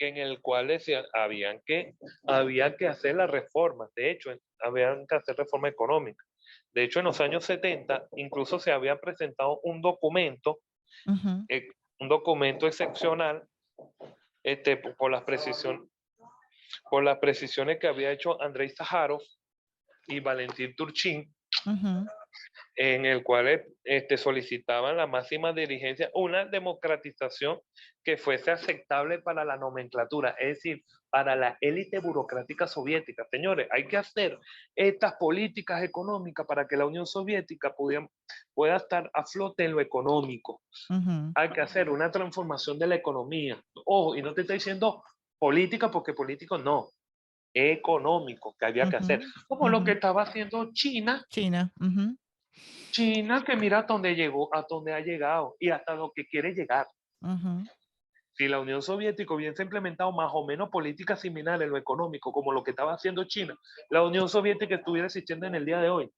que en el cual decía, había que hacer las reformas. De hecho, habían que hacer reforma económica. De hecho, en los años 70 incluso se había presentado Ujú. eh, un documento excepcional, por por las precisiones que había hecho Andrei Sájarov y Valentín Turchin, Ujú. en el cual solicitaban la máxima dirigencia, una democratización que fuese aceptable para la nomenclatura, es decir, para la élite burocrática soviética. Señores, hay que hacer estas políticas económicas para que la Unión Soviética pueda estar a flote en lo económico. Ujú. Hay que hacer una transformación de la economía. Ojo, y no te estoy diciendo política porque político no, económico que había que Ujú. hacer, como lo Ujú. que estaba haciendo China. China. Ujú. China, que mira hasta dónde llegó, hasta dónde ha llegado y hasta lo que quiere llegar. Ujú. Si la Unión Soviética hubiese implementado más o menos políticas similares en lo económico, como lo que estaba haciendo China, la Unión Soviética estuviera existiendo en el día de hoy.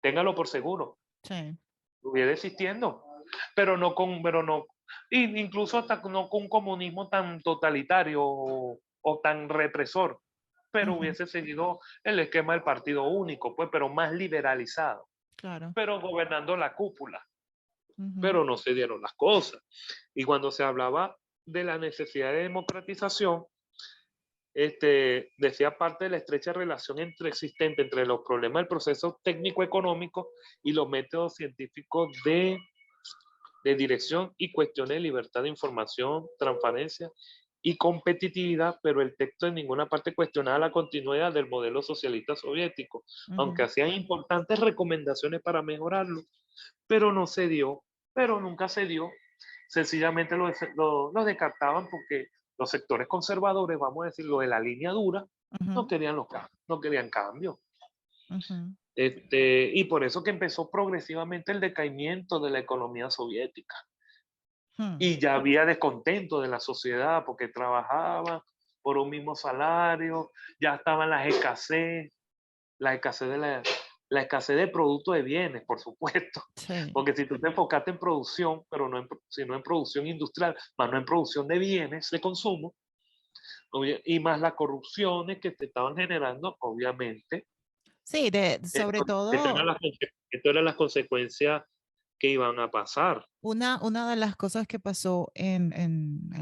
Téngalo por seguro, Sí. estuviera existiendo, pero no, incluso hasta no con un comunismo tan totalitario o tan represor, pero Ujú. hubiese seguido el esquema del partido único, pues, pero más liberalizado, Claro. pero gobernando la cúpula. Ujú. Pero no se dieron las cosas. Y cuando se hablaba de la necesidad de democratización, decía parte de la estrecha relación existente entre los problemas del proceso técnico-económico y los métodos científicos de dirección y cuestiones de libertad de información, transparencia y competitividad, pero el texto en ninguna parte cuestionaba la continuidad del modelo socialista soviético, aunque Ujú. hacían importantes recomendaciones para mejorarlo, pero no se dio, pero nunca se dio. Sencillamente lo descartaban porque los sectores conservadores, vamos a decir, lo de la línea dura, no Ujú. querían, no querían cambio. Ujú. Y por eso que empezó progresivamente el decaimiento de la economía soviética. Hmm. Y ya había descontento de la sociedad porque trabajaban por un mismo salario, ya estaban la escasez la escasez de productos de bienes, por supuesto. Sí. Porque si tú te enfocaste en producción, pero no sino en producción industrial, más no en producción de bienes de consumo, y más las corrupciones que te estaban generando, obviamente, Sí, sobre todo, esto eran las consecuencias que iban a pasar. una de las cosas que pasó en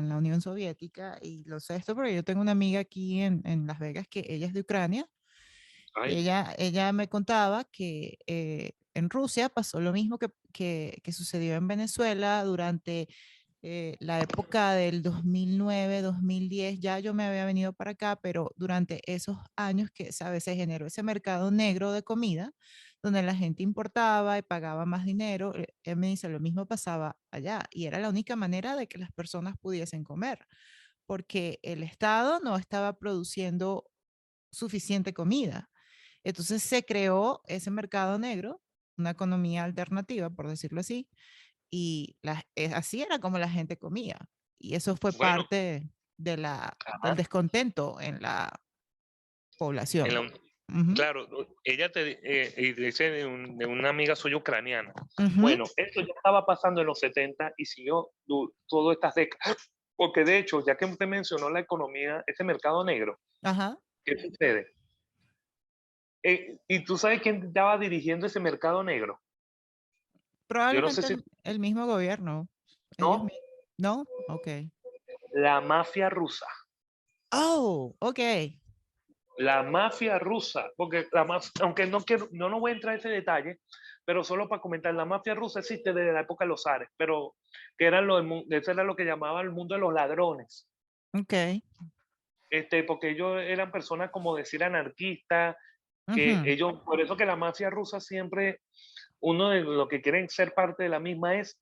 la Unión Soviética, y lo sé esto porque yo tengo una amiga aquí en Las Vegas que ella es de Ucrania, y Ay, ella me contaba que en Rusia pasó lo mismo que sucedió en Venezuela durante la época del 2009, 2010. Ya yo me había venido para acá, pero durante esos años que, ¿sabes? Se generó ese mercado negro de comida, donde la gente importaba y pagaba más dinero. Él me dice, lo mismo pasaba allá, y era la única manera de que las personas pudiesen comer, porque el Estado no estaba produciendo suficiente comida. Entonces se creó ese mercado negro, una economía alternativa, por decirlo así, y así era como la gente comía. Y eso fue bueno, parte del ajá, descontento en la en población. la- Ujú. claro, y dice de una amiga suya ucraniana. Ujú. Bueno, esto ya estaba pasando en los 70 y siguió todas estas décadas. Porque de hecho, ya que usted mencionó la economía, ese mercado negro, Ajá. ¿qué sucede? ¿Y tú sabes quién estaba dirigiendo ese mercado negro? Yo no sé Probablemente si el mismo gobierno. Ellos no, mismos. ¿No? Ok. la mafia rusa. Oh, ok. La mafia rusa, porque la mafia, aunque no quiero, no voy a entrar en ese detalle, pero solo para comentar, la mafia rusa existe desde la época de los zares, pero que eran eso era lo que llamaba el mundo de los ladrones, Ok. porque ellos eran personas como decir anarquistas, que Ujú. ellos, por eso que la mafia rusa siempre, uno de lo que quieren ser parte de la misma es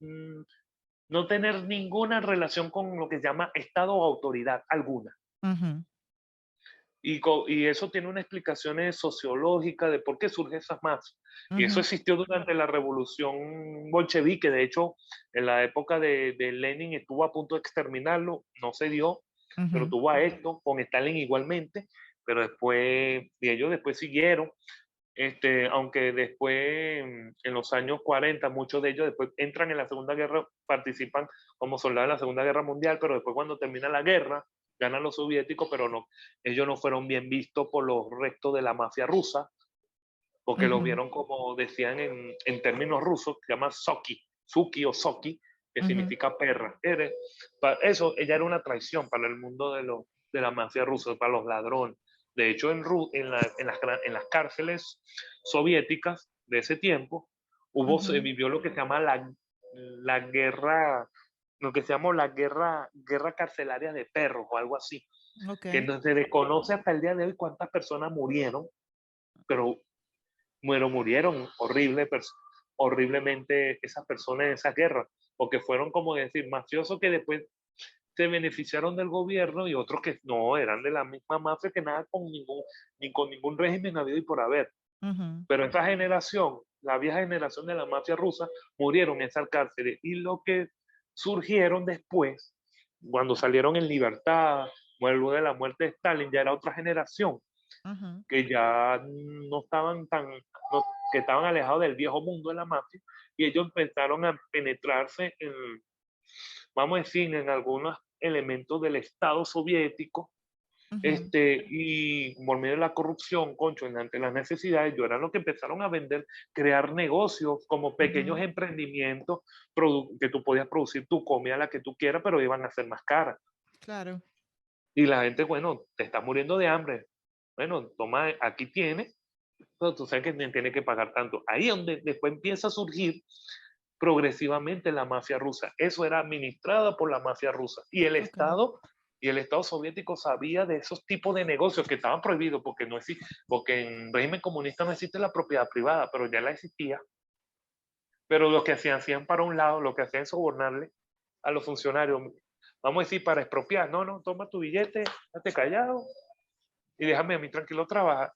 no tener ninguna relación con lo que se llama Estado o autoridad alguna. Ujú. Y eso tiene una explicación sociológica de por qué surge esas masas. Y eso Ujú. existió durante la revolución bolchevique. De hecho, en la época de Lenin estuvo a punto de exterminarlo, no se dio, pero Ujú. tuvo a esto, con Stalin igualmente, pero después, y ellos después siguieron. Aunque después, en los años 40, muchos de ellos después entran en la Segunda Guerra, participan como soldados en la Segunda Guerra Mundial, pero después cuando termina la guerra, ganan los soviéticos, pero no, ellos no fueron bien vistos por los restos de la mafia rusa, porque los Ujú, vieron como decían en términos rusos, que se llama Soki, Suki o Soki, que ujú, significa perra. Eso, ella era una traición para el mundo de la mafia rusa, para los ladrones. De hecho, en las cárceles soviéticas de ese tiempo, se ujú. vivió lo que se llama la guerra, lo que se llamó la guerra carcelaria de perros o algo así, Ok, que no se desconoce hasta el día de hoy cuántas personas murieron, pero murieron horriblemente esas personas en esa guerra, porque fueron como decir mafiosos que después se beneficiaron del gobierno y otros que no, eran de la misma mafia que nada con ni con ningún régimen habido y por haber. ujú, Pero esta generación, la vieja generación de la mafia rusa, murieron en esas cárceles y lo que surgieron después, cuando salieron en libertad, luego de la muerte de Stalin, ya era otra generación ujú, que ya no estaban que estaban alejados del viejo mundo de la mafia, y ellos empezaron a penetrarse vamos a decir, en algunos elementos del Estado soviético, ujú, y por medio de la corrupción, concho, ante las necesidades, ellos eran los que empezaron a vender, crear negocios como pequeños ujú. emprendimientos, que tú podías producir tu comida la que tú quieras, pero iban a ser más caras. Claro. Y la gente, bueno, te estás muriendo de hambre. Bueno, toma, aquí tienes, pero tú sabes que tiene que pagar tanto. Ahí es donde después empieza a surgir progresivamente la mafia rusa. Eso era administrada por la mafia rusa. Ok. Y el Estado soviético sabía de esos tipos de negocios que estaban prohibidos porque no existe, porque en régimen comunista no existe la propiedad privada, pero ya la existía. Pero lo que hacían para un lado, lo que hacían es sobornarle a los funcionarios, vamos a decir, para expropiar. No, no, toma tu billete, date callado y déjame a mí tranquilo trabajar.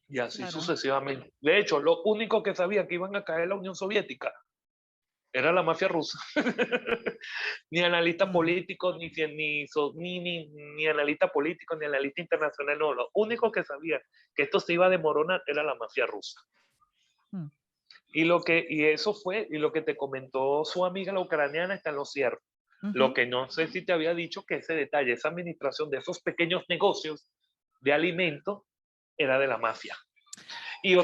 Y así Claro. sucesivamente. De hecho, lo único que sabía que iban a caer la Unión Soviética era la mafia rusa. Ni analista Mm, político, ni analista político, ni analista internacional, no. Lo único que sabía que esto se iba a demoronar era la mafia rusa. mm, Y eso fue, y lo que te comentó su amiga la ucraniana está en lo cierto. Lo ujú. que no sé si te había dicho que ese detalle, esa administración de esos pequeños negocios de alimentos era de la mafia. Y Sí.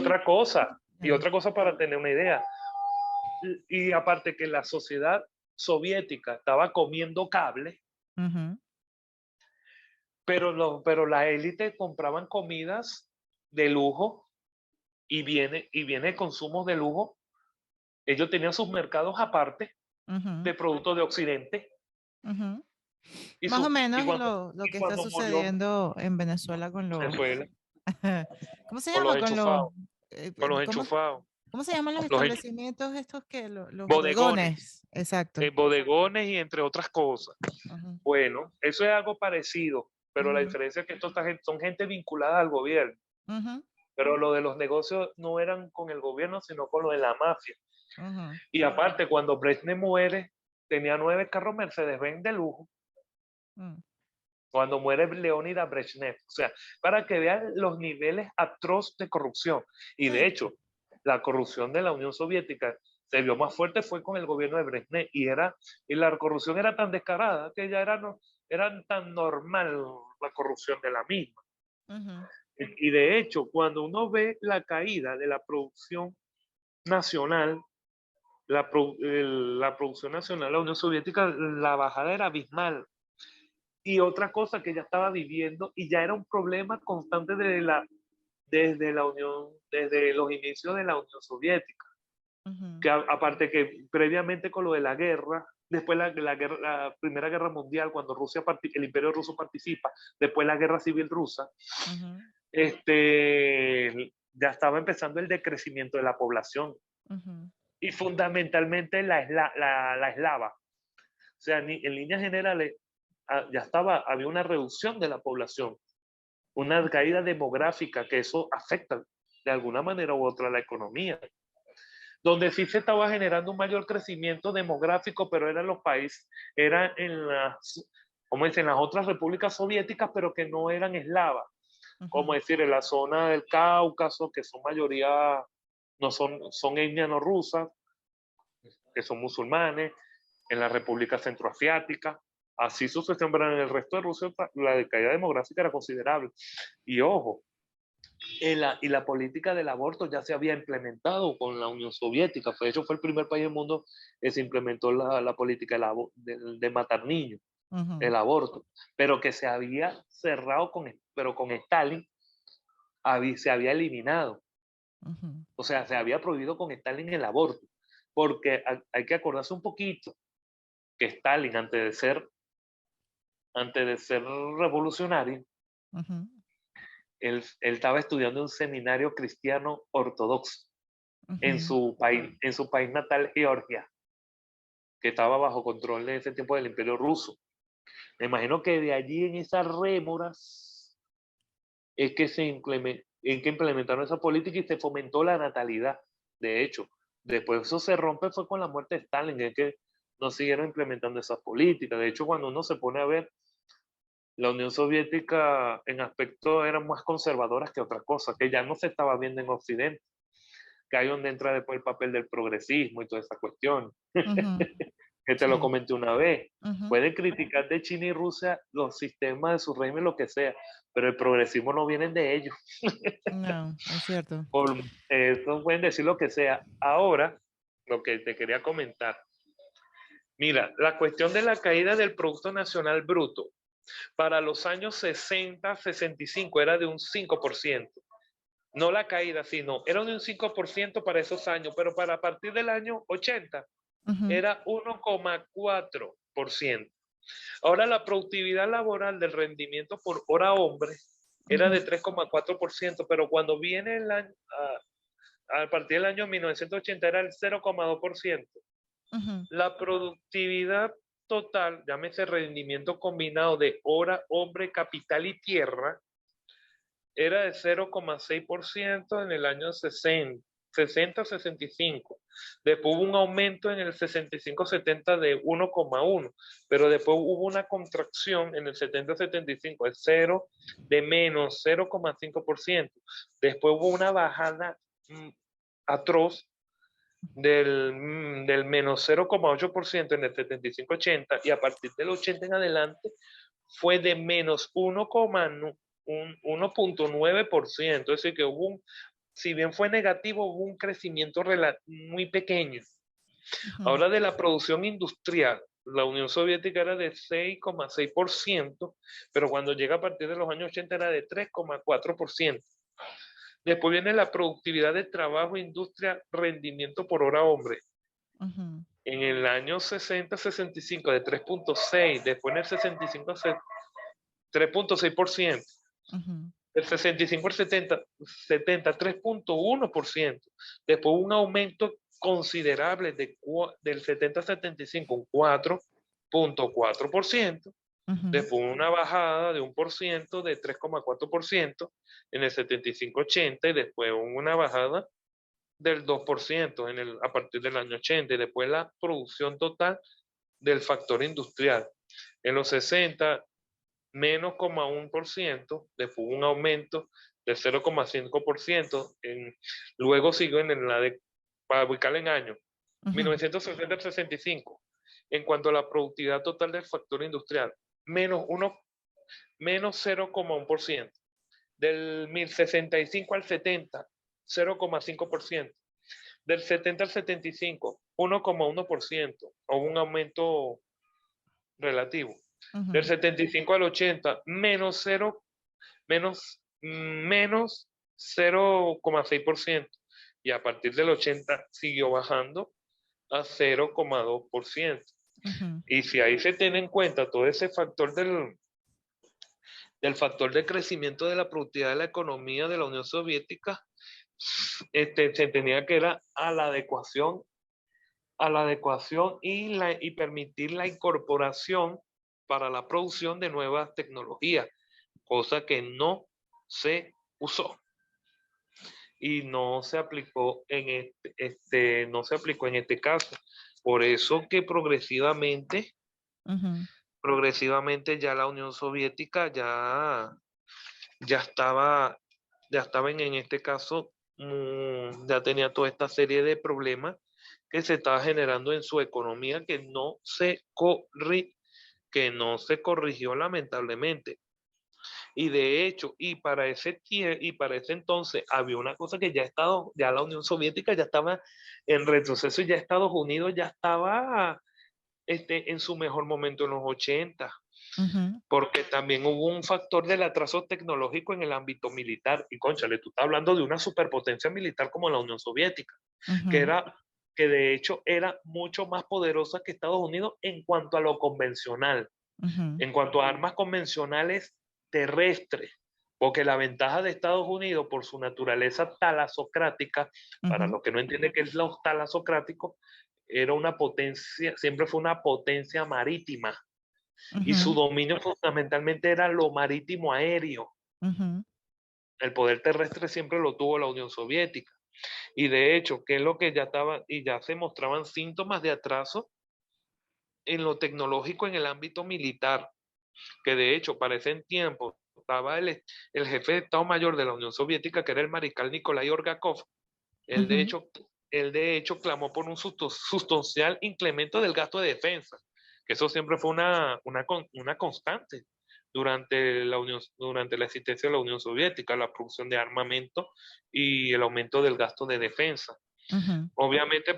y Ya. otra cosa para tener una idea, y aparte que la sociedad soviética estaba comiendo cable, Ujú. pero la élite compraban comidas de lujo y viene consumos de lujo. Ellos tenían sus mercados aparte Ujú, de productos de Occidente ujú. y, Más o menos y lo que está cuando murió sucediendo en Venezuela con los, Venezuela, ¿cómo se con los llama? Con los, enchufados, con los ¿cómo, enchufados, cómo se llaman los los establecimientos estos que, los bodegones, bodegones? Exacto. bodegones y entre otras cosas. Ujú, Bueno, eso es algo parecido, pero la ujú, diferencia es que son gente vinculada al gobierno. ujú, Pero lo de los negocios no eran con el gobierno, sino con lo de la mafia. ujú, Y aparte, cuando Brezhnev muere, tenía 9 carros Mercedes-Benz de lujo. mm. Cuando muere Leónidas Brezhnev. O sea, para que vean los niveles atroz de corrupción. Y de Sí. hecho, la corrupción de la Unión Soviética se vio más fuerte fue con el gobierno de Brezhnev. Y la corrupción era tan descarada que ya era tan normal la corrupción de la misma. Ujú, Y de hecho, cuando uno ve la caída de la producción nacional, la producción nacional de la Unión Soviética, la bajada era abismal. Y otra cosa que ya estaba viviendo, y ya era un problema constante desde los inicios de la Unión Soviética, ujú, que aparte que previamente con lo de la guerra, después la Primera Guerra Mundial, cuando el Imperio Ruso participa, después la Guerra Civil Rusa, ujú, ya estaba empezando el decrecimiento de la población, ujú. y fundamentalmente la eslava. O sea, en líneas generales, había una reducción de la población, una caída demográfica, que eso afecta de alguna manera u otra a la economía. Donde sí se estaba generando un mayor crecimiento demográfico, pero eran los países, era como dicen, las otras repúblicas soviéticas, pero que no eran eslavas. como decir, en la zona del Cáucaso, que son mayoría, no son etnianos-rusas, que son musulmanes, en la República Centroasiática, así sucesivamente, pero en el resto de Rusia la decaída demográfica era considerable. Y ojo, y la política del aborto ya se había implementado con la Unión Soviética. De hecho, fue el primer país del mundo que se implementó la política de matar niños, el aborto, pero que se había cerrado pero con Stalin se había eliminado. O sea, se había prohibido con Stalin el aborto, porque hay que acordarse un poquito que Stalin, antes de ser revolucionario, él estaba estudiando en un seminario cristiano ortodoxo en su país natal, Georgia, que estaba bajo control en ese tiempo del Imperio Ruso. Me imagino que de allí, en esas rémoras, es que implementaron esa política y se fomentó la natalidad. De hecho, después eso se rompe fue con la muerte de Stalin, es que no siguieron implementando esas políticas. De hecho, cuando uno se pone a ver, la Unión Soviética en aspecto eran más conservadoras que otra cosa, que ya no se estaba viendo en Occidente, que ahí donde entra después el papel del progresismo y toda esa cuestión. Que te lo Sí. comenté una vez. Pueden criticar de China y Rusia los sistemas de su régimen, lo que sea, pero el progresismo no viene de ellos. No, es cierto. Por eso pueden decir lo que sea. Ahora, lo que te quería comentar. Mira, la cuestión de la caída del Producto Nacional Bruto para los años 60, 65 era de un 5%. No la caída, sino era de un 5% para esos años, pero para partir del año 80 era 1,4%. Ahora la productividad laboral del rendimiento por hora hombre era de 3,4%, pero cuando viene a partir del año 1980 era el 0,2%. La productividad total, llámese rendimiento combinado de hora, hombre, capital y tierra, era de 0,6% en el año 60-65. Después hubo un aumento en el 65-70 de 1,1, pero después hubo una contracción en el 70-75 de menos 0,5%. Después hubo una bajada atroz del menos 0,8% en el 75-80, y a partir del 80 en adelante fue de menos 1,9%. Es decir, que si bien fue negativo, hubo un crecimiento muy pequeño. Ahora, de la producción industrial, la Unión Soviética era de 6,6%, pero cuando llega a partir de los años 80 era de 3,4%. Después viene la productividad de trabajo, industria, rendimiento por hora hombre. En el año 60-65 de 3,6, después en el 65 3,6%. Del 65 al 70, 3,1%. Después un aumento considerable del 70 al 75, un 4,4%. Después una bajada de 1% de 3,4% en el 75-80, y después una bajada del 2% a partir del año 80, y después la producción total del factor industrial. En los 60, menos 0,1%, después un aumento del 0,5%, luego siguió para ubicarla en años, 1960 al 65. En cuanto a la productividad total del factor industrial, menos 0,1%. Del 65 al 70, 0,5%. Del 70 al 75, 1,1%, o un aumento relativo. Del 75 al 80, menos 0,6%. Y a partir del 80 siguió bajando a 0,2%. Y si ahí se tiene en cuenta todo ese factor del factor de crecimiento de la productividad de la economía de la Unión Soviética, se tenía que era a la adecuación y permitir la incorporación para la producción de nuevas tecnologías, cosa que no se usó y no se aplicó en este caso. Por eso que progresivamente ya la Unión Soviética ya estaba, ya estaban en este caso, ya tenía toda esta serie de problemas que se estaba generando en su economía que no se corrigió lamentablemente. Y de hecho, y para ese entonces había una cosa que ya la Unión Soviética ya estaba en retroceso y ya Estados Unidos ya estaba en su mejor momento en los 80, Ujú, porque también hubo un factor del atraso tecnológico en el ámbito militar. Y cónchale, tú estás hablando de una superpotencia militar como la Unión Soviética, que ujú, era que de hecho era mucho más poderosa que Estados Unidos en cuanto a lo convencional, ujú, en cuanto a armas convencionales terrestres, porque la ventaja de Estados Unidos por su naturaleza talasocrática, para ujú, los que no entienden qué es lo talasocrático, era una potencia, siempre fue una potencia marítima y su ujú, dominio fundamentalmente era lo marítimo aéreo. ujú, El poder terrestre siempre lo tuvo la Unión Soviética. Y de hecho, que es lo que ya estaba, y ya se mostraban síntomas de atraso en lo tecnológico en el ámbito militar, que de hecho para ese tiempo estaba el jefe de Estado Mayor de la Unión Soviética, que era el mariscal Nikolai Orgakov. Él de ujú, hecho, él de hecho clamó por un sustancial incremento del gasto de defensa, que eso siempre fue una constante durante la existencia de la Unión Soviética, la producción de armamento y el aumento del gasto de defensa. ujú, Obviamente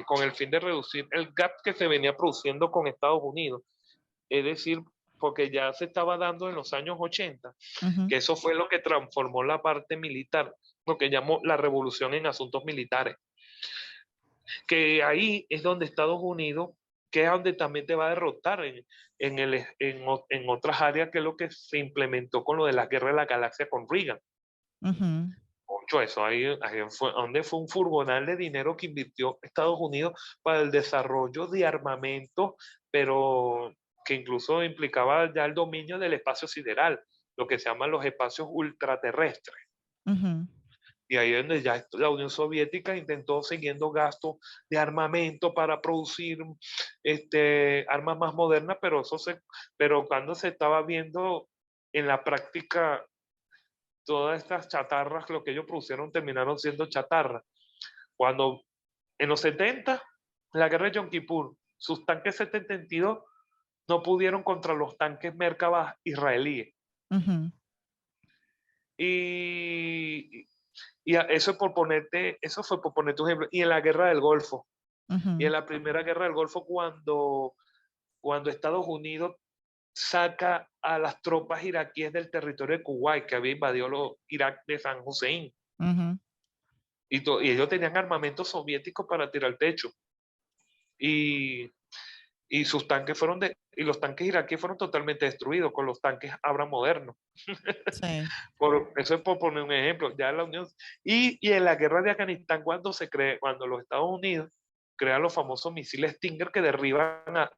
con el fin de reducir el gap que se venía produciendo con Estados Unidos, es decir, porque ya se estaba dando en los años 80, ujú, que eso fue lo que transformó la parte militar, lo que llamó la revolución en asuntos militares, que ahí es donde Estados Unidos, que es donde también te va a derrotar en otras áreas, que es lo que se implementó con lo de la guerra de la galaxia con Reagan. ujú, Mucho eso, ahí fue, donde fue un furgonal de dinero que invirtió Estados Unidos para el desarrollo de armamento, pero que incluso implicaba ya el dominio del espacio sideral, lo que se llaman los espacios ultraterrestres. ujú, Y ahí es donde ya la Unión Soviética intentó siguiendo gastos de armamento para producir armas más modernas, pero cuando se estaba viendo en la práctica todas estas chatarras, lo que ellos producieron terminaron siendo chatarras. Cuando en los 70, la guerra de Yom Kippur, sus tanques 72 no pudieron contra los tanques Merkavah israelíes. ujú, Y, eso fue por ponerte un ejemplo. Y en la guerra del Golfo, y ujú, en la primera guerra del Golfo, cuando Estados Unidos saca a las tropas iraquíes del territorio de Kuwait, que había invadido Irak de San Hussein, ujú, y ellos tenían armamento soviético para tirar el techo. Y, y los tanques iraquíes fueron totalmente destruidos con los tanques Abrams modernos. sí, Eso es por poner un ejemplo. Ya la Unión, y en la guerra de Afganistán, cuando los Estados Unidos crean los famosos misiles Stinger que derriban a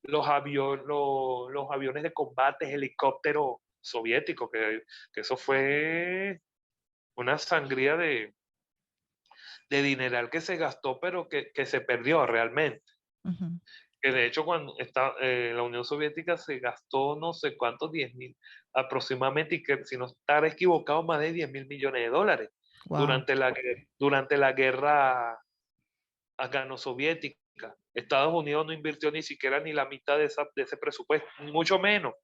los aviones de combate, helicópteros soviéticos, que eso fue una sangría de dineral que se gastó, pero que se perdió realmente. ujú, Que de hecho la Unión Soviética se gastó no sé cuántos, 10.000 aproximadamente, y que si no estar equivocado, más de 10.000 millones de dólares wow, durante la guerra afgano-soviética. Estados Unidos no invirtió ni siquiera ni la mitad de ese presupuesto, ni mucho menos,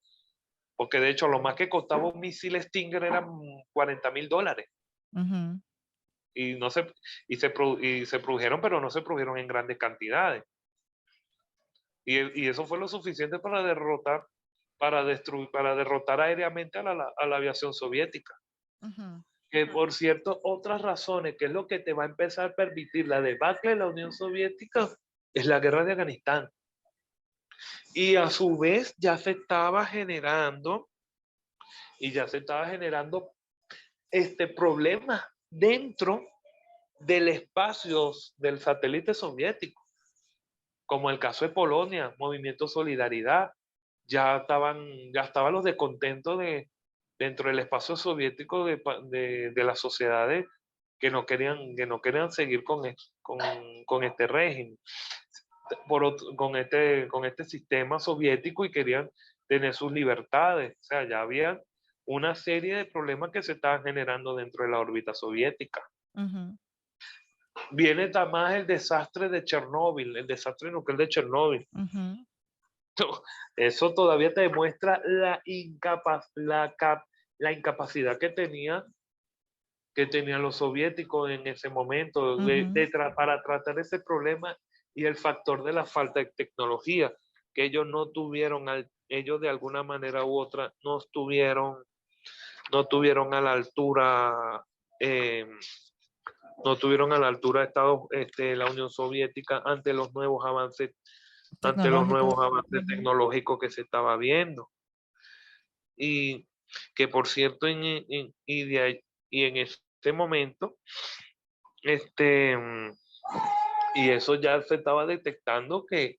porque de hecho lo más que costaba un misil Stinger eran $40.000. ujú, Y, no se, y se produjeron, pero no se produjeron en grandes cantidades. Y eso fue lo suficiente para derrotar aéreamente a la aviación soviética. ujú, Que por cierto, otras razones, que es lo que te va a empezar a permitir la debacle de la Unión Soviética, es la guerra de Afganistán. Y a su vez ya se estaba generando problemas dentro del espacio del satélite soviético, como el caso de Polonia, Movimiento Solidaridad. Ya estaban los descontentos dentro del espacio soviético de las sociedades que no querían seguir con este régimen, con este sistema soviético, y querían tener sus libertades. O sea, ya había una serie de problemas que se estaban generando dentro de la órbita soviética. Ujú. Viene además el desastre de Chernóbil, el desastre nuclear de Chernóbil. Ujú. Eso todavía te demuestra la incapacidad que tenían los soviéticos en ese momento Ujú. para tratar ese problema, y el factor de la falta de tecnología, que ellos no tuvieron, ellos de alguna manera u otra no tuvieron a la altura, eh, no tuvieron a la altura de la Unión Soviética ante los Tecnológicos. nuevos avances Ujú. tecnológicos que se estaba viendo. Y que por cierto, y en este momento, este, mm, y eso ya se estaba detectando que,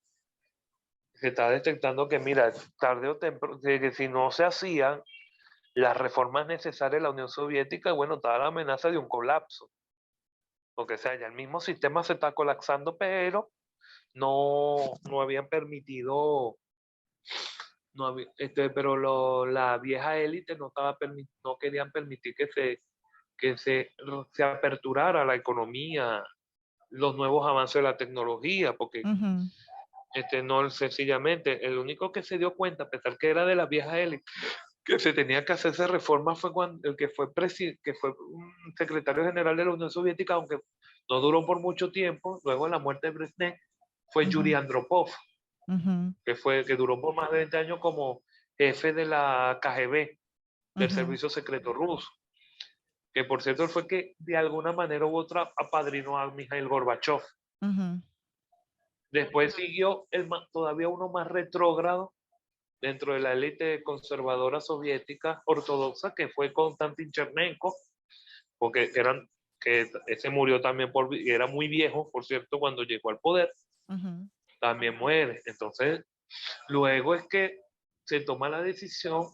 mira, tarde o temprano, que si no se hacían las reformas necesarias en la Unión Soviética, bueno, estaba la amenaza de un colapso. Porque, o sea, ya el mismo sistema se está colapsando, pero no habían permitido, pero la vieja élite no querían permitir que se aperturara la economía, los nuevos avances de la tecnología, porque Ujú. no, sencillamente, el único que se dio cuenta, a pesar que era de la vieja élite, que se tenía que hacerse reforma fue cuando el que fue un secretario general de la Unión Soviética, aunque no duró por mucho tiempo, luego de la muerte de Brezhnev, fue Yuri Ujú. Andropov, Ujú. que duró por más de 20 años como jefe de la KGB, del Ujú. Servicio Secreto Ruso, que por cierto él fue que de alguna manera u otra apadrinó a Mikhail Gorbachev. Ujú. Después siguió todavía uno más retrógrado dentro de la élite conservadora soviética ortodoxa, que fue Konstantin Chernenko, porque que ese murió también era muy viejo, por cierto, cuando llegó al poder, Ujú. también muere. Entonces, luego es que se toma la decisión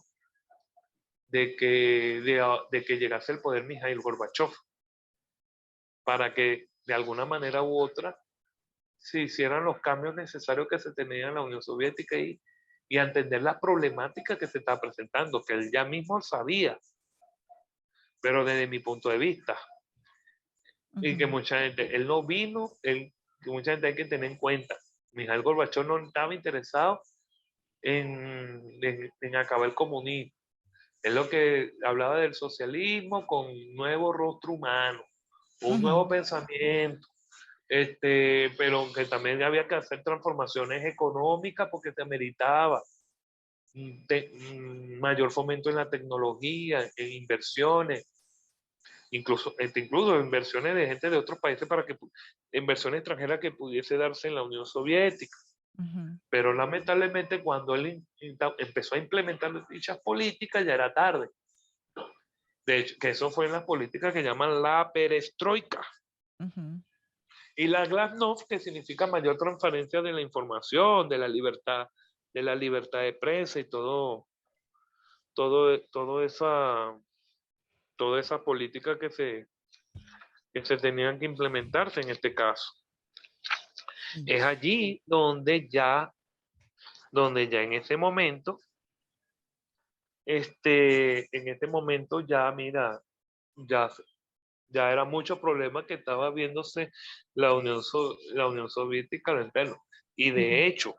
de que llegase al poder Mikhail Gorbachev, para que de alguna manera u otra se hicieran los cambios necesarios que se tenían en la Unión Soviética, y a entender las problemáticas que se está presentando, que él ya mismo sabía, pero desde mi punto de vista, y que Ujú. mucha gente, él no vino, que mucha gente hay que tener en cuenta, Mikhail Gorbachev no estaba interesado en acabar el comunismo. Es lo que hablaba del socialismo con un nuevo rostro humano, un nuevo Ujú. pensamiento, pero que también había que hacer transformaciones económicas porque se meritaba mayor fomento en la tecnología, en inversiones, incluso inversiones de gente de otros países, inversiones extranjeras que pudiese darse en la Unión Soviética. Ujú. Pero lamentablemente cuando él empezó a implementar dichas políticas ya era tarde. De hecho, que eso fue en las políticas que llaman la perestroika. Ujú. Y la glasnost, que significa mayor transparencia de la información, de la libertad de prensa y todo, toda esa política que se tenían que implementarse en este caso. Sí. Es allí donde ya en ese momento, ya, mira, ya, ya era mucho problema que estaba viéndose la Unión Soviética al interno. Y Ujú. de hecho,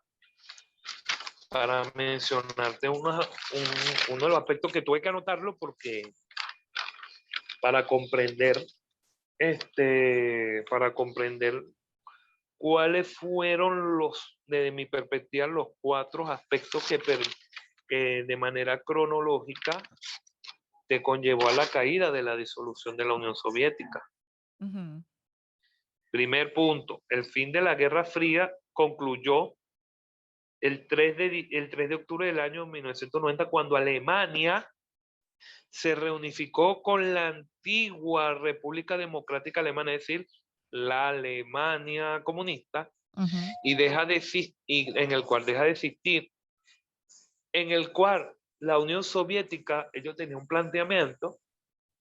para mencionarte uno de los aspectos que tuve que anotarlo, porque para comprender, para comprender cuáles fueron desde mi perspectiva, los cuatro aspectos que de manera cronológica te conllevó a la caída de la disolución de la Unión Soviética. Ujú. Primer punto, el fin de la Guerra Fría concluyó el 3 de octubre del año 1990, cuando Alemania se reunificó con la antigua República Democrática Alemana, es decir, la Alemania comunista, Ujú. en el cual deja de existir, en el cual la Unión Soviética, ellos tenían un planteamiento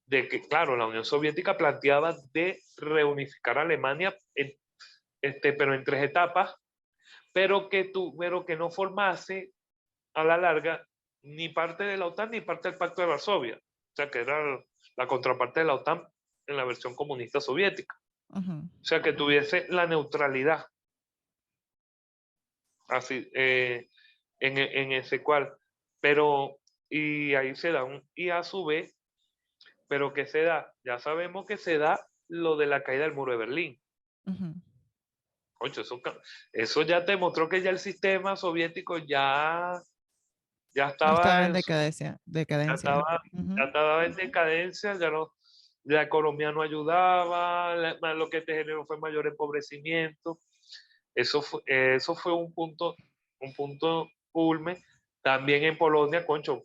de que, claro, la Unión Soviética planteaba de reunificar a Alemania, pero en tres etapas, pero que no formase a la larga ni parte de la OTAN ni parte del Pacto de Varsovia, o sea, que era la contraparte de la OTAN en la versión comunista soviética. Ujú. O sea, que tuviese la neutralidad, así, en ese cual. Pero, y ahí se da y a su vez, pero ¿qué se da? Ya sabemos que se da lo de la caída del muro de Berlín. Ujú. Ocho, eso ya te mostró que ya el sistema soviético ya Ya estaba estaba en en su, decadencia, ya decadencia. estaba, ya Ujú. estaba en decadencia, ya no, la economía no ayudaba, lo que te generó fue mayor empobrecimiento. Eso fue un punto culme. También en Polonia, concho,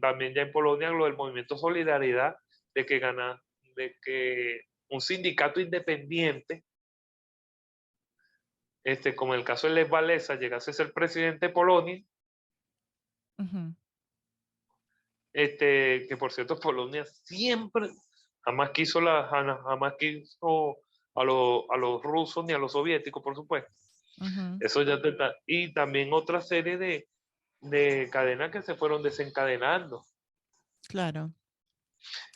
también ya en Polonia lo del movimiento Solidaridad, de que de que un sindicato independiente, como en el caso de Lech Walesa, llegase a ser presidente de Polonia, Ujú. que por cierto Polonia siempre jamás quiso a los rusos ni a los soviéticos, por supuesto. Ujú. Eso ya te está. Y también otra serie de cadenas que se fueron desencadenando. Claro.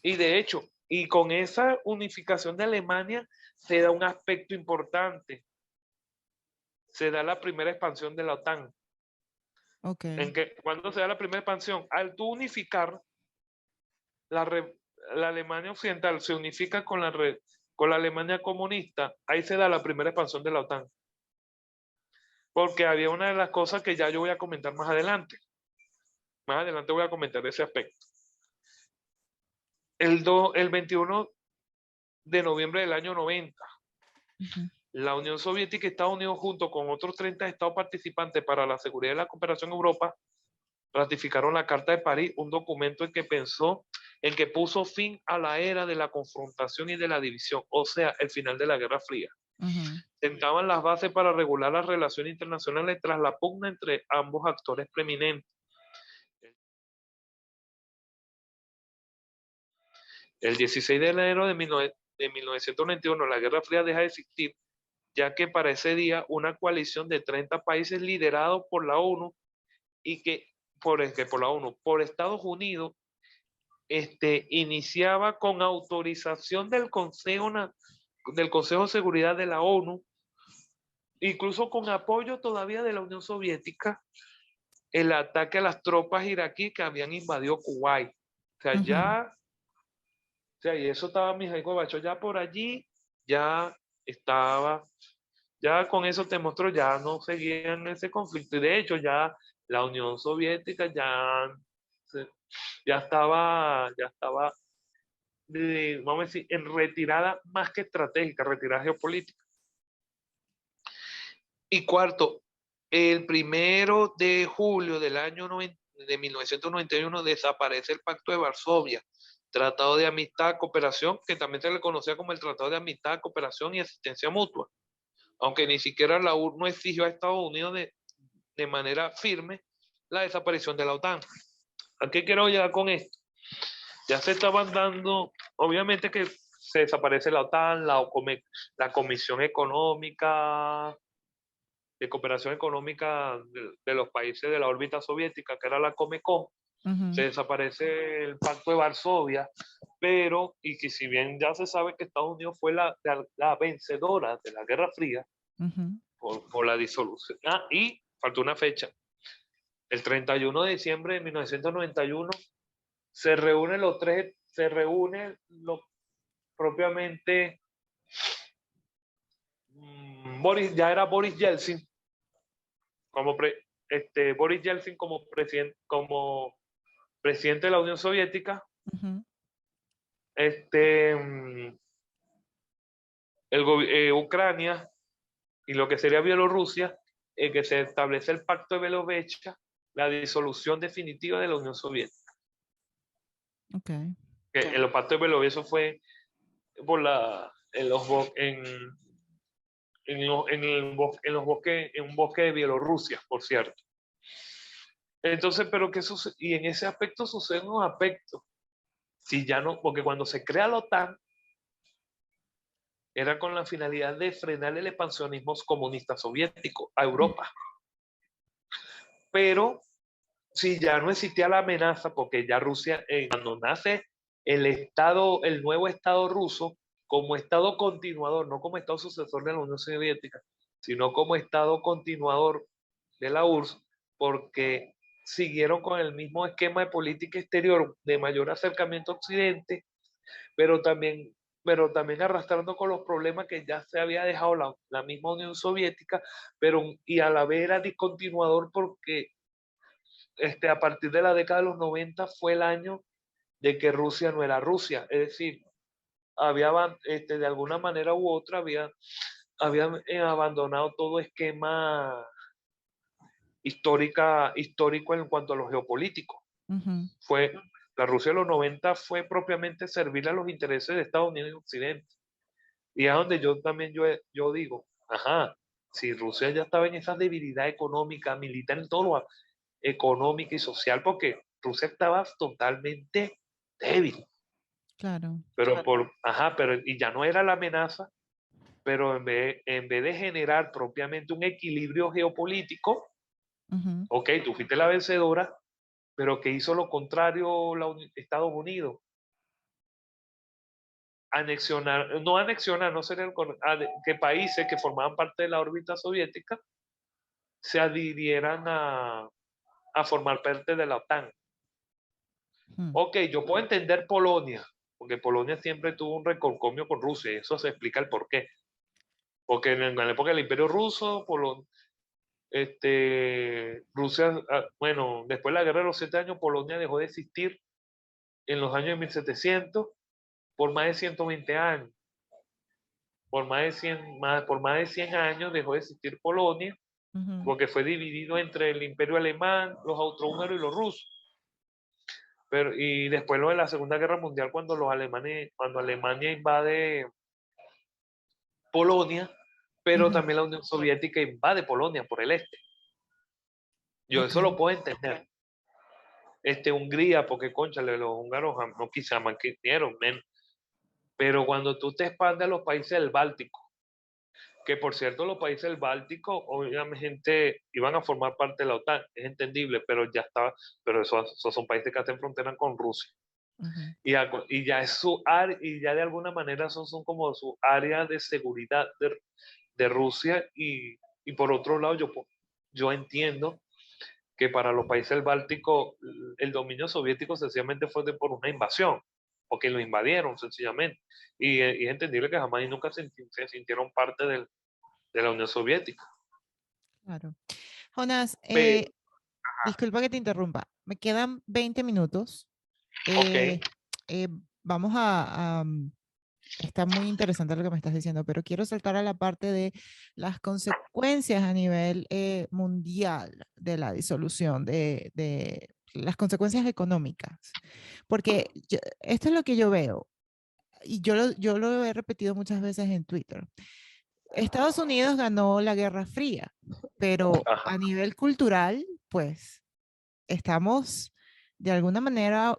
Y de hecho, y con esa unificación de Alemania se da un aspecto importante. Se da la primera expansión de la OTAN. Ok. ¿Cuándo se da la primera expansión? Al tú unificar, la, la Alemania occidental se unifica con la Alemania comunista, ahí se da la primera expansión de la OTAN. Porque había una de las cosas que ya yo voy a comentar más adelante. Más adelante voy a comentar ese aspecto. El 21 de noviembre del año 90, Ujú. la Unión Soviética y Estados Unidos, junto con otros 30 estados participantes para la seguridad y la cooperación en Europa, ratificaron la Carta de París, un documento en que puso fin a la era de la confrontación y de la división, o sea, el final de la Guerra Fría. Ujú. Sentaban las bases para regular las relaciones internacionales tras la pugna entre ambos actores preeminentes. El 16 de enero de 1991, la Guerra Fría deja de existir, ya que para ese día una coalición de 30 países liderados por la ONU y por la ONU, por Estados Unidos, iniciaba con autorización del Consejo de Seguridad de la ONU, incluso con apoyo todavía de la Unión Soviética, el ataque a las tropas iraquíes que habían invadido Kuwait. O sea, Ujú. o sea, y eso estaba Mijail Gorbachev ya por allí, ya estaba, ya con eso te mostró, ya no seguían ese conflicto. Y de hecho, ya la Unión Soviética ya estaba vamos a decir, en retirada más que estratégica, retirada geopolítica. Y cuarto, el 1 de julio del año de 1991 desaparece el Pacto de Varsovia, Tratado de Amistad, Cooperación, que también se le conocía como el Tratado de Amistad, Cooperación y Asistencia Mutua, aunque ni siquiera la URSS no exigió a Estados Unidos de manera firme la desaparición de la OTAN. ¿A qué quiero llegar con esto? Ya se estaban dando, obviamente que se desaparece la OTAN, la Comisión Económica, de Cooperación Económica de los países de la órbita soviética, que era la Comecon, se Ujú. desaparece el Pacto de Varsovia, pero, y que si bien ya se sabe que Estados Unidos fue la vencedora de la Guerra Fría Ujú. por la disolución. Y faltó una fecha. El 31 de diciembre de 1991 se reúnen propiamente ya era Boris Yeltsin como Boris Yeltsin como presidente de la Unión Soviética, Ujú. este, Ucrania y lo que sería Bielorrusia, que se establece el Pacto de Belovecha, la disolución definitiva de la Unión Soviética. Ok. Que el Pacto de Belovecha fue por en un bosque de Bielorrusia, por cierto. Entonces, pero ¿qué sucede? Y en ese aspecto sucede un aspecto. Si ya no, porque cuando se crea la OTAN, era con la finalidad de frenar el expansionismo comunista soviético a Europa. Pero si ya no existía la amenaza, porque ya Rusia, cuando nace el nuevo Estado ruso, como Estado continuador, no como Estado sucesor de la Unión Soviética, sino como Estado continuador de la URSS, porque siguieron con el mismo esquema de política exterior de mayor acercamiento a Occidente, pero también, pero también arrastrando con los problemas que ya se había dejado la misma Unión Soviética, pero y a la vez era discontinuador porque a partir de la década de los 90 fue el año de que Rusia no era Rusia, es decir, había de alguna manera u otra había abandonado todo esquema histórico en cuanto a lo geopolítico. Ujú. Fue, la Rusia de los 90 fue propiamente servir a los intereses de Estados Unidos y Occidente. Y es donde yo también yo digo, ajá, si Rusia ya estaba en esa debilidad económica, militar, en todo lo económica y social, porque Rusia estaba totalmente débil. Claro. Pero y ya no era la amenaza, pero en vez de generar propiamente un equilibrio geopolítico, Ujú. ok, tú fuiste la vencedora, pero que hizo lo contrario Estados Unidos, anexionar, no sería que países que formaban parte de la órbita soviética se adhirieran a formar parte de la OTAN. Ujú. Ok, yo puedo entender Polonia, porque Polonia siempre tuvo un reconcomio con Rusia, y eso se explica el porqué. Porque en la época del Imperio Ruso, Rusia, bueno, después de la Guerra de los 7 años, Polonia dejó de existir en los años de 1700 por más de 120 años. Por más de 100 años dejó de existir Polonia, Ujú. porque fue dividido entre el Imperio Alemán, los austrohúngaros y los rusos. Y después lo de la Segunda Guerra Mundial, cuando Alemania invade Polonia, pero Ujú. también la Unión Soviética invade Polonia por el este. Yo Ok. eso lo puedo entender. Hungría, porque cónchale, los húngaros no quizá mantieron menos. Pero cuando tú te expandes a los países del Báltico, que por cierto los países del Báltico obviamente iban a formar parte de la OTAN, es entendible, pero ya estaba, pero esos son países que hacen frontera con Rusia. Ujú. Y ya es su área, y ya de alguna manera son como su área de seguridad de Rusia, y por otro lado yo entiendo que para los países del Báltico el dominio soviético sencillamente fue por una invasión, porque lo invadieron sencillamente. Y es entendible que jamás y nunca se sintieron parte de la Unión Soviética. Claro. Jonas, Pero, disculpa que te interrumpa. Me quedan 20 minutos. ok, Eh, eh, vamos está muy interesante lo que me estás diciendo, pero quiero saltar a la parte de las consecuencias a nivel mundial de la disolución, de las consecuencias económicas. Porque esto es lo que yo veo, y yo lo he repetido muchas veces en Twitter. Estados Unidos ganó la Guerra Fría, pero ajá. a nivel cultural, pues estamos de alguna manera,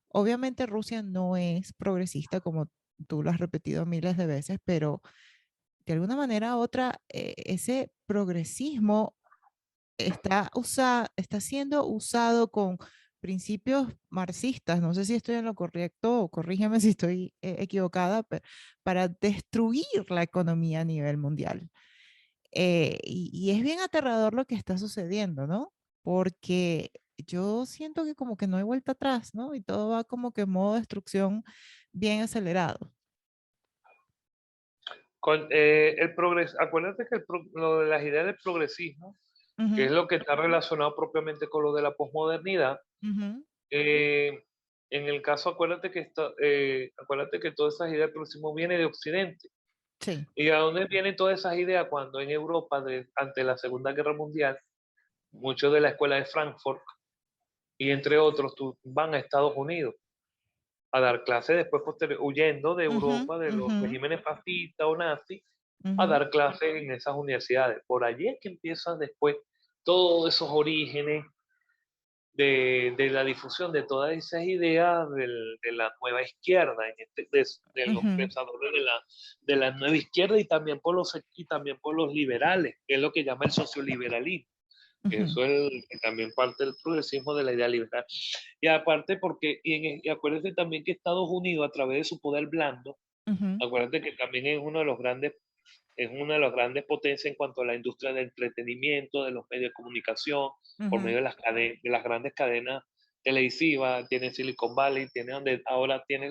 obviamente Rusia no es progresista como tú lo has repetido miles de veces, pero de alguna manera u otra, ese progresismo está siendo usado con principios marxistas, no sé si estoy en lo correcto o corrígeme si estoy equivocada, para destruir la economía a nivel mundial. Y es bien aterrador lo que está sucediendo, ¿no? Porque yo siento que como que no hay vuelta atrás, ¿no? Y todo va como que en modo destrucción bien acelerado. Acuérdate que lo de las ideas del progresismo, que es Ujú. lo que está relacionado propiamente con lo de la posmodernidad, Ujú. eh, en el caso, acuérdate que todas esas ideas del progresismo vienen de Occidente. Sí. ¿Y a dónde vienen todas esas ideas? Cuando en Europa, ante la Segunda Guerra Mundial, muchos de la escuela de Frankfurt y entre otros van a Estados Unidos a dar clases después, huyendo de Ujú. Europa, de los Ujú. regímenes fascistas o nazis, a Ujú. dar clases en esas universidades. Por allí es que empiezan después todos esos orígenes de la difusión de todas esas ideas de la nueva izquierda, de los Ujú. pensadores de la nueva izquierda, y también por los liberales, que es lo que llama el socioliberalismo. que Ujú, eso es que también parte del progresismo de la idea liberal. Y aparte porque, y acuérdense también que Estados Unidos, a través de su poder blando, ujú, acuérdate que también es una de las grandes potencias en cuanto a la industria del entretenimiento, de los medios de comunicación, por ujú, medio de de las grandes cadenas televisivas, tiene Silicon Valley, tiene donde ahora tiene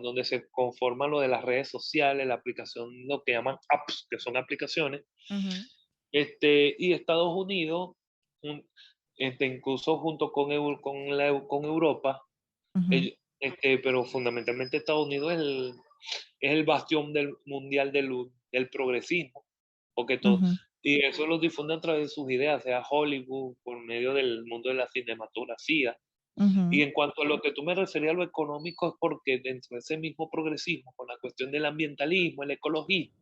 donde se conforma lo de las redes sociales, la aplicación, lo que llaman apps, que son aplicaciones, ujú, y Estados Unidos, un- incluso junto con, con Europa, ujú, pero fundamentalmente Estados Unidos es el bastión mundial del progresismo, porque todo, ujú, y eso lo difunde a través de sus ideas, sea Hollywood, por medio del mundo de la cinematografía. Y ujú, en cuanto a lo que tú me referías a lo económico, es porque dentro de ese mismo progresismo, con la cuestión del ambientalismo, el ecologismo,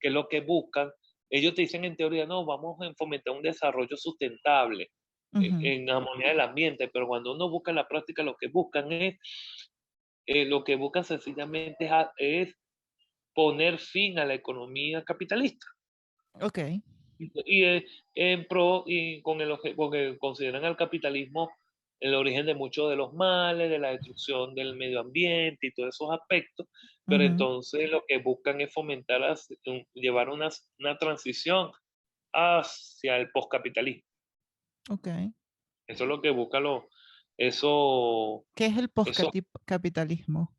que es lo que buscan, ellos te dicen en teoría, no, vamos a fomentar un desarrollo sustentable ujú. en armonía del ambiente, pero cuando uno busca en la práctica, lo que buscan sencillamente es poner fin a la economía capitalista. Ok. En pro y porque consideran al capitalismo el origen de muchos de los males, de la destrucción del medio ambiente y todos esos aspectos, pero Ujú, entonces lo que buscan es fomentar, llevar una transición hacia el poscapitalismo. ok. Eso es lo que busca eso, ¿Qué es el eso postcapitalismo?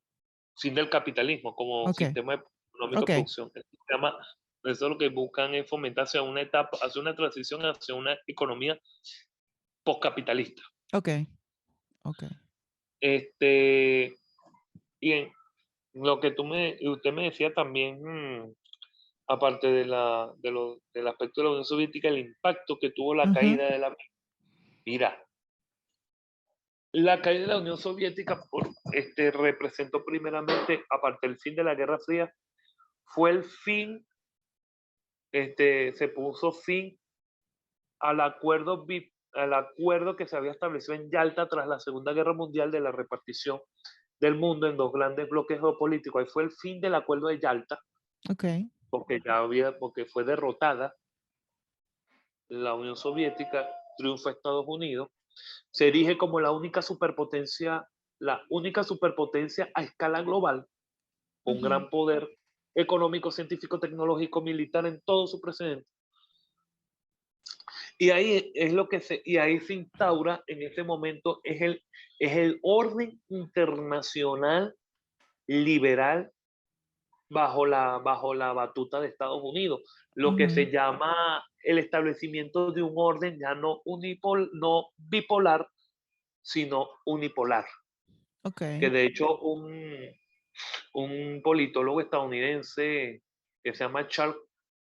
sin del capitalismo como Ok, sistema económico ok, de producción. Eso lo que buscan es fomentar hacia una etapa, hacia una transición hacia una economía postcapitalista. ok, ok. Este, y en lo que usted me decía también, aparte del aspecto de la Unión Soviética, el impacto que tuvo la Ujú, caída de la... Mira, la caída de la Unión Soviética representó primeramente, aparte del fin de la Guerra Fría, fue el fin, se puso fin al acuerdo que se había establecido en Yalta tras la Segunda Guerra Mundial de la repartición del mundo en dos grandes bloques geopolíticos. Ahí fue el fin del acuerdo de Yalta, ok. porque fue derrotada la Unión Soviética, triunfa Estados Unidos, se erige como la única superpotencia a escala global, con Ujú, gran poder económico, científico, tecnológico, militar en todo su precedente. Y ahí es lo que y ahí se instaura en ese momento, es el orden internacional liberal bajo la batuta de Estados Unidos, lo que ujú, se llama el establecimiento de un orden ya no bipolar, sino unipolar, ok. que de hecho un politólogo estadounidense que se llama Charles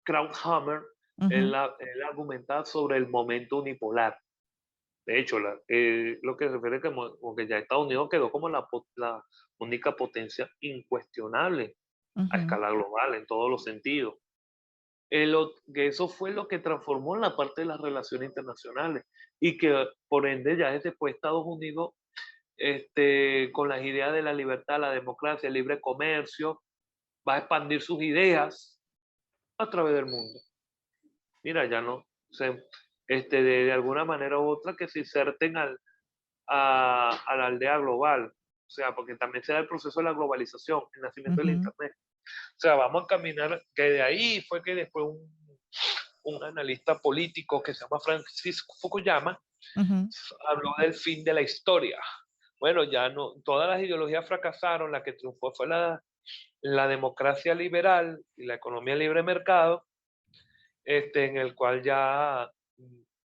Krauthammer, Ujú, él argumenta sobre el momento unipolar. De hecho, lo que se refiere que ya Estados Unidos quedó como la única potencia incuestionable a ujú, escala global en todos los sentidos. Que eso fue lo que transformó la parte de las relaciones internacionales y que por ende ya después Estados Unidos, con las ideas de la libertad, la democracia, el libre comercio, va a expandir sus ideas a través del mundo. Mira, ya no se, de alguna manera u otra que se inserten a la aldea global. O sea, porque también se da el proceso de la globalización, el nacimiento del ujú, Internet. O sea, vamos a caminar, que de ahí fue que después un analista político que se llama Francisco Fukuyama ujú, habló del fin de la historia. Bueno, ya no, todas las ideologías fracasaron, la que triunfó fue la democracia liberal y la economía libre de mercado, en el cual ya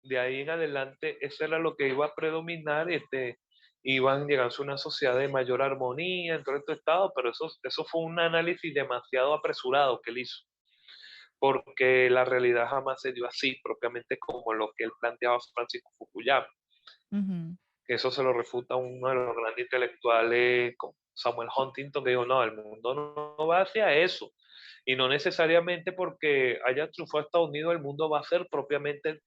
de ahí en adelante eso era lo que iba a predominar, iban llegando a una sociedad de mayor armonía en todo este estado, pero eso fue un análisis demasiado apresurado que él hizo, porque la realidad jamás se dio así, propiamente como lo que él planteaba Francisco Fukuyama, ujú. que eso se lo refuta uno de los grandes intelectuales, como Samuel Huntington, que dijo, no, el mundo no va hacia eso, y no necesariamente porque haya triunfado Estados Unidos, el mundo va a ser propiamente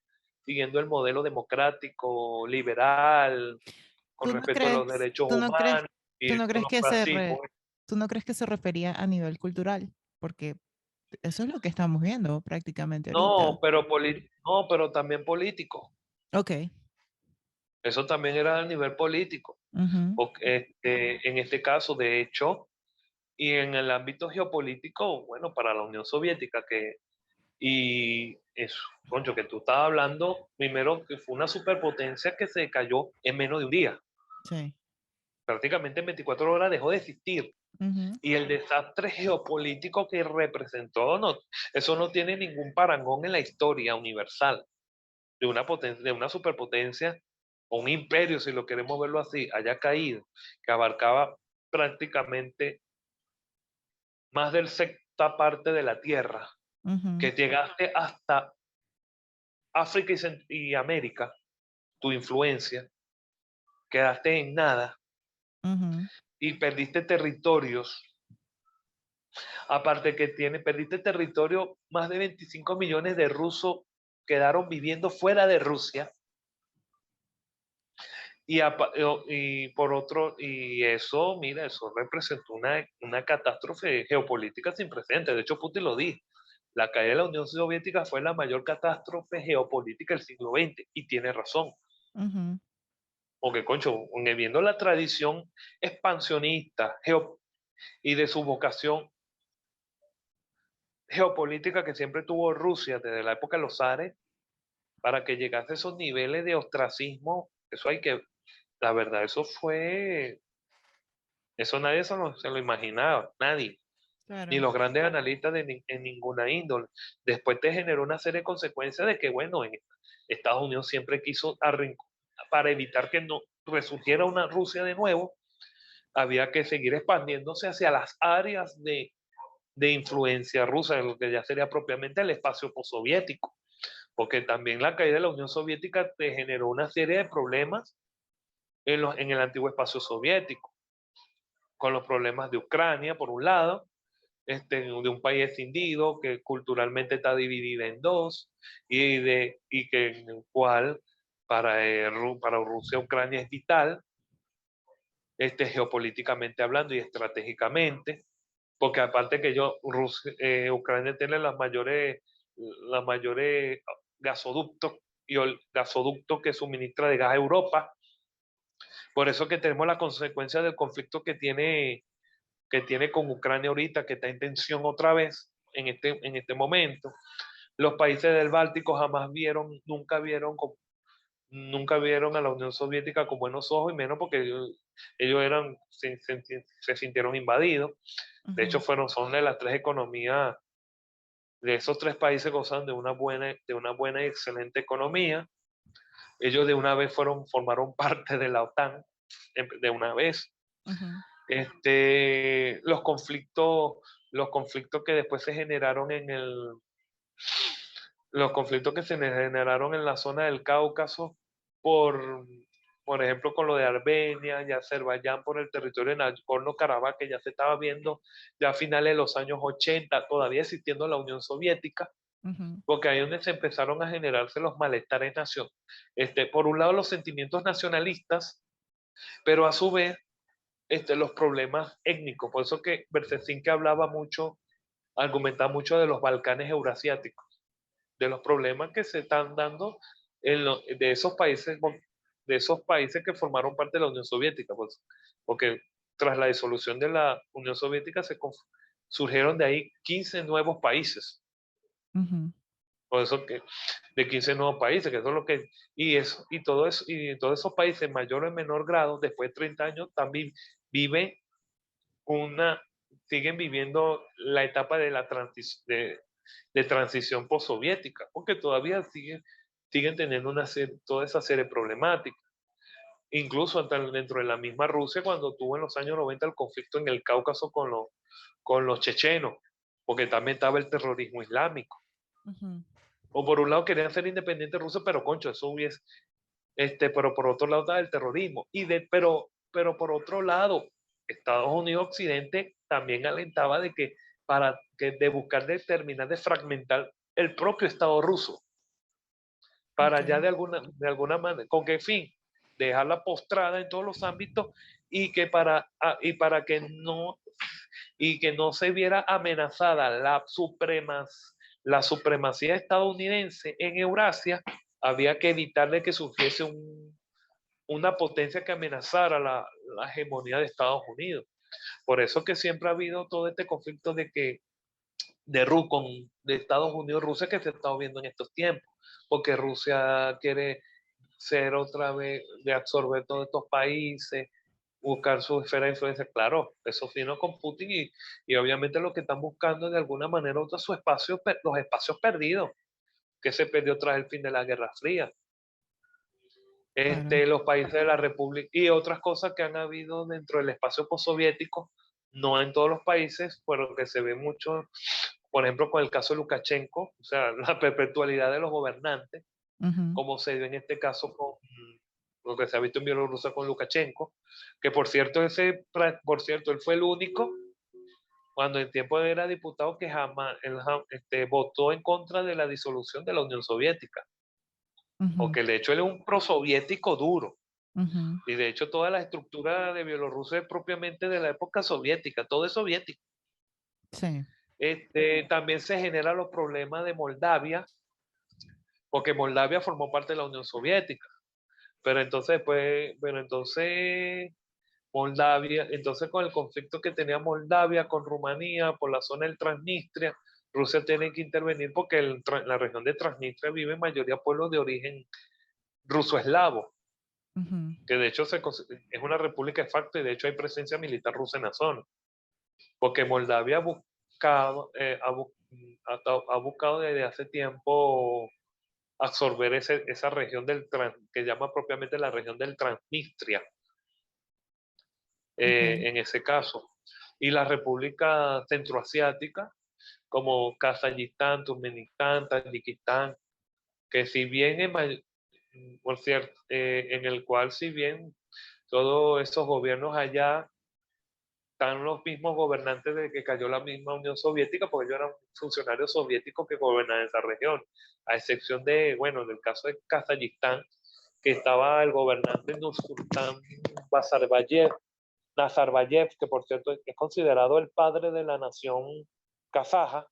siguiendo el modelo democrático, liberal, con ¿Tú no respecto a los crees, derechos tú no crees, humanos, y tú eso no crees no que fue así. Pues. tú no crees que se refería a nivel cultural? Porque Eso es lo que estamos viendo prácticamente ahorita. No, pero también político. Ok. Eso también era a nivel político. Ujú, En este caso, de hecho, y en el ámbito geopolítico, bueno, para la Unión Soviética, y eso, concho, que tú estabas hablando primero que fue una superpotencia que se cayó en menos de un día. sí. Prácticamente en 24 horas dejó de existir. Ujú, Y el desastre geopolítico que representó, no, eso no tiene ningún parangón en la historia universal de una potencia, de una superpotencia o un imperio, si lo queremos verlo así, haya caído, que abarcaba prácticamente más del sexta parte de la Tierra, ujú, que llegaste hasta África y América, tu influencia, quedaste en nada ujú, y perdiste territorios. Aparte que perdiste territorio, más de 25 millones de rusos quedaron viviendo fuera de Rusia. Y por otro, y eso, mira, eso representó una catástrofe geopolítica sin precedentes. De hecho, Putin lo dijo. La caída de la Unión Soviética fue la mayor catástrofe geopolítica del siglo XX, y tiene razón. ujú, Porque, concho, viendo la tradición expansionista y de su vocación geopolítica que siempre tuvo Rusia desde la época de los zares, para que llegase a esos niveles de ostracismo, eso hay que, la verdad, eso nadie se lo imaginaba, nadie, ni claro. los grandes analistas en ninguna índole. Después te generó una serie de consecuencias de que, bueno, en Estados Unidos siempre quiso para evitar que no resurgiera una Rusia de nuevo, había que seguir expandiéndose hacia las áreas de influencia rusa, en lo que ya sería propiamente el espacio postsoviético, porque también la caída de la Unión Soviética te generó una serie de problemas en el antiguo espacio soviético, con los problemas de Ucrania, por un lado, de un país escindido que culturalmente está dividida en dos, y que en el cual para Rusia Ucrania es vital, geopolíticamente hablando y estratégicamente, porque aparte que Ucrania tiene las mayores gasoductos y el gasoducto que suministra de gas a Europa. Por eso que tenemos la consecuencia del conflicto que tiene con Ucrania ahorita, que está en tensión otra vez en este momento. Los países del Báltico nunca vieron a la Unión Soviética con buenos ojos, y menos porque ellos se sintieron invadidos. De hecho, Ujú, son de las tres economías, de esos tres países gozan de una buena y excelente economía. Ellos de una vez formaron parte de la OTAN, de una vez. ujú, Los conflictos que después se generaron los conflictos que se generaron en la zona del Cáucaso, por, por ejemplo, con lo de Armenia y Azerbaiyán por el territorio de Nagorno-Karabaj, que ya se estaba viendo ya a finales de los años 80, todavía existiendo la Unión Soviética, ujú, porque ahí es donde se empezaron a generarse los malestares por un lado los sentimientos nacionalistas, pero a su vez los problemas étnicos. Por eso que Bercecín, que argumentaba mucho de los Balcanes eurasiáticos, de los problemas que se están dando de esos países que formaron parte de la Unión Soviética, pues, porque tras la disolución de la Unión Soviética surgieron de ahí 15 nuevos países. ujú, Por eso que de 15 nuevos países, que eso es lo que, y todos esos países en mayor o en menor grado, después de 30 años, también viven una, siguen viviendo la etapa de transición postsoviética, porque todavía siguen teniendo toda esa serie de problemáticas. Incluso hasta dentro de la misma Rusia, cuando tuvo en los años 90 el conflicto en el Cáucaso con los chechenos, porque también estaba el terrorismo islámico. ujú. O por un lado querían ser independientes rusos, pero concho, eso hubiese, pero por otro lado estaba el terrorismo. Pero por otro lado, Estados Unidos Occidente también alentaba de buscar terminar de fragmentar el propio Estado ruso, para ya Ok. de alguna manera, ¿con qué fin? Dejarla postrada en todos los ámbitos, y para que no y que no se viera amenazada la supremacía estadounidense en Eurasia, había que evitar de que surgiese una potencia que amenazara la hegemonía de Estados Unidos. Por eso que siempre ha habido todo este conflicto de Estados Unidos y Rusia que se está viendo en estos tiempos, porque Rusia quiere ser otra vez, de absorber todos estos países, buscar su esfera de influencia. Claro, eso vino con Putin y obviamente lo que están buscando de alguna manera u otra su espacio, los espacios perdidos, que se perdió tras el fin de la Guerra Fría. Claro. Los países de la República y otras cosas que han habido dentro del espacio postsoviético, no en todos los países, pero que se ve mucho, por ejemplo, con el caso de Lukashenko, o sea, la perpetualidad de los gobernantes, Ujú. como se dio en este caso con lo que se ha visto en Bielorrusia con Lukashenko, que por cierto, él fue el único, cuando en tiempo era diputado, que jamás votó en contra de la disolución de la Unión Soviética, Ujú. porque de hecho él es un prosoviético duro. Ujú. Y de hecho toda la estructura de Bielorrusia es propiamente de la época soviética, todo es soviético. Sí. También se generan los problemas de Moldavia, porque Moldavia formó parte de la Unión Soviética. Pero entonces Moldavia, entonces con el conflicto que tenía Moldavia con Rumanía por la zona del Transnistria, Rusia tiene que intervenir porque la región de Transnistria vive en mayoría pueblos de origen ruso-eslavo, Ujú. que de hecho es una república de facto y de hecho hay presencia militar rusa en la zona, porque Moldavia ha buscado desde hace tiempo absorber esa región que llama propiamente la región del Transnistria, Ok. en ese caso. Y la República Centroasiática, como Kazajistán, Turkmenistán, Tayikistán, que si bien, por cierto, en el cual si bien todos esos gobiernos allá están los mismos gobernantes de que cayó la misma Unión Soviética, porque ellos eran funcionarios soviéticos que gobernaban esa región, a excepción de, bueno, en el caso de Kazajistán, que estaba el gobernante Nursultán Nazarbayev, que por cierto es considerado el padre de la nación kazaja,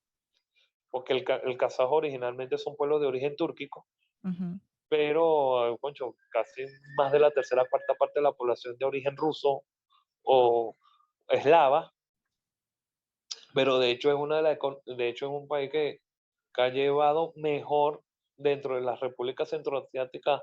porque el kazajo originalmente es un pueblo de origen túrquico, Ujú. pero, concho, casi más de la tercera cuarta parte de la población de origen ruso o eslava, pero de hecho de hecho es un país que ha llevado mejor dentro de las repúblicas centroasiáticas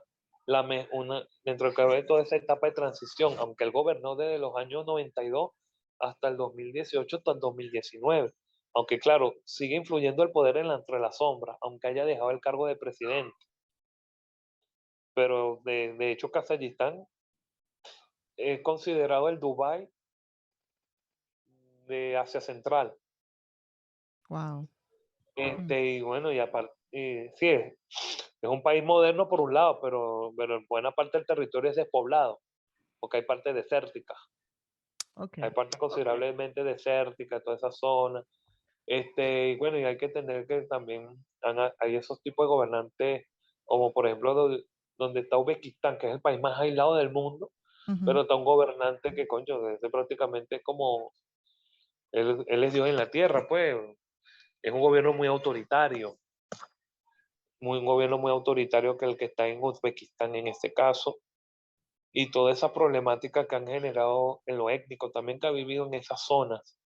dentro de toda esa etapa de transición, aunque él gobernó desde los años 92 hasta el 2018, hasta el 2019. Aunque claro, sigue influyendo el poder entre las sombras, aunque haya dejado el cargo de presidente. Pero de hecho Kazajistán es considerado el Dubái de Asia Central. Wow. Mm. Y bueno, y aparte, sí, es un país moderno por un lado, pero en buena parte del territorio es despoblado, porque hay partes desérticas, Ok. hay partes considerablemente desérticas, toda esa zona. Y bueno, y hay que tener que también hay esos tipos de gobernantes, como por ejemplo donde está Uzbekistán, que es el país más aislado del mundo, Ujú. pero está un gobernante que, coño, desde prácticamente como él es Dios en la tierra, pues es un gobierno muy autoritario, un gobierno muy autoritario que el que está en Uzbekistán en este caso, y toda esa problemática que han generado en lo étnico, también que ha vivido en esas zonas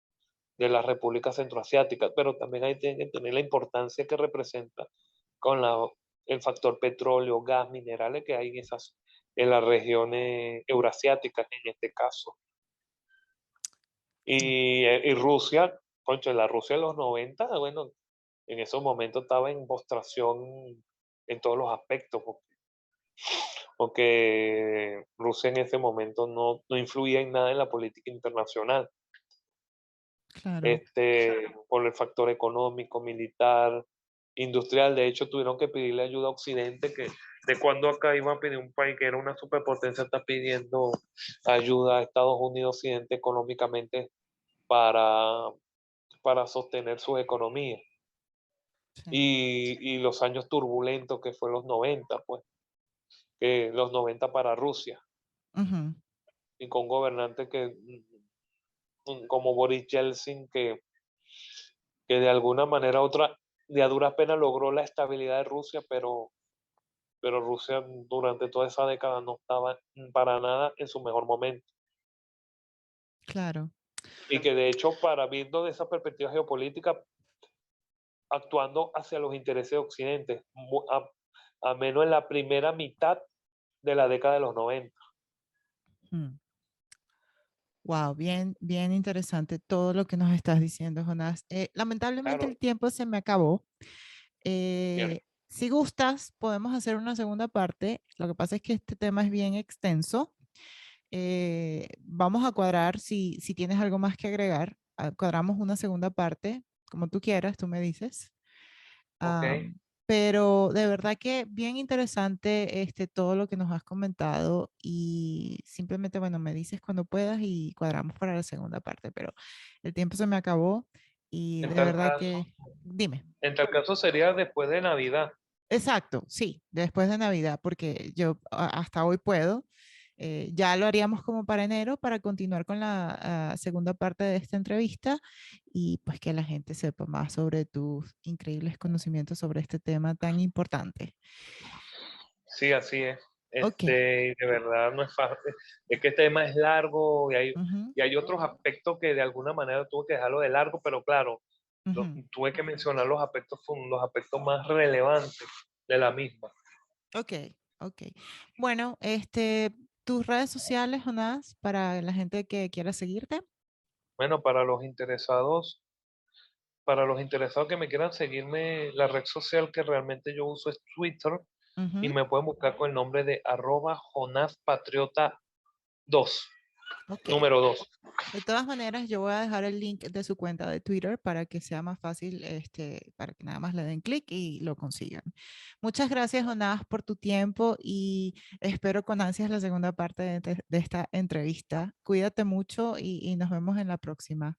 de las repúblicas centroasiáticas, pero también hay que tener la importancia que representa con el factor petróleo, gas, minerales que hay en las regiones eurasiáticas en este caso. Sí. Y Rusia, concho, en la Rusia de los 90, bueno, en esos momentos estaba en postración en todos los aspectos, porque Rusia en ese momento no influía en nada en la política internacional, Claro. por el factor económico, militar, industrial. De hecho, tuvieron que pedirle ayuda a Occidente, que de cuando acá iba a pedir un país que era una superpotencia, está pidiendo ayuda a Estados Unidos Occidente económicamente para, para sostener su economía. Sí. Y los años turbulentos que fue los 90 pues, que los 90 para Rusia, Ujú. y con gobernantes que como Boris Yeltsin, que de alguna manera u otra, de a duras penas logró la estabilidad de Rusia, pero Rusia durante toda esa década no estaba para nada en su mejor momento. Claro, Y que de hecho, para viendo de esa perspectiva geopolítica, actuando hacia los intereses de Occidente, a menos en la primera mitad de la década de los 90. mm. Wow, bien, bien interesante todo lo que nos estás diciendo, Jonás. Lamentablemente el Claro, tiempo se me acabó. cierto. Si gustas, podemos hacer una segunda parte. Lo que pasa es que este tema es bien extenso. Vamos a cuadrar si tienes algo más que agregar. Cuadramos una segunda parte, como tú quieras, tú me dices. Ok, Pero de verdad que bien interesante todo lo que nos has comentado y simplemente, bueno, me dices cuando puedas y cuadramos para la segunda parte, pero el tiempo se me acabó y en de tal verdad caso, que, dime. sería después de Navidad. Exacto, sí, después de Navidad, porque yo hasta hoy puedo. Ya lo haríamos como para enero para continuar con la segunda parte de esta entrevista y pues que la gente sepa más sobre tus increíbles conocimientos sobre este tema tan importante. Sí, así es. Ok. De verdad no es fácil. Es que este tema es largo Ujú, y hay otros aspectos que de alguna manera tuve que dejarlo de largo, pero claro, ujú. tuve que mencionar los aspectos más relevantes de la misma. Ok, ok. Bueno, tus redes sociales, Jonás, para la gente que quiera seguirte. Bueno, para los interesados que me quieran seguirme, la red social que realmente yo uso es Twitter y Ujú, me pueden buscar con el nombre de @jonaspatriota2, ok. número 2. De todas maneras, yo voy a dejar el link de su cuenta de Twitter para que sea más fácil, para que nada más le den clic y lo consigan. Muchas gracias, Jonás, por tu tiempo y espero con ansias la segunda parte de esta entrevista. Cuídate mucho y nos vemos en la próxima.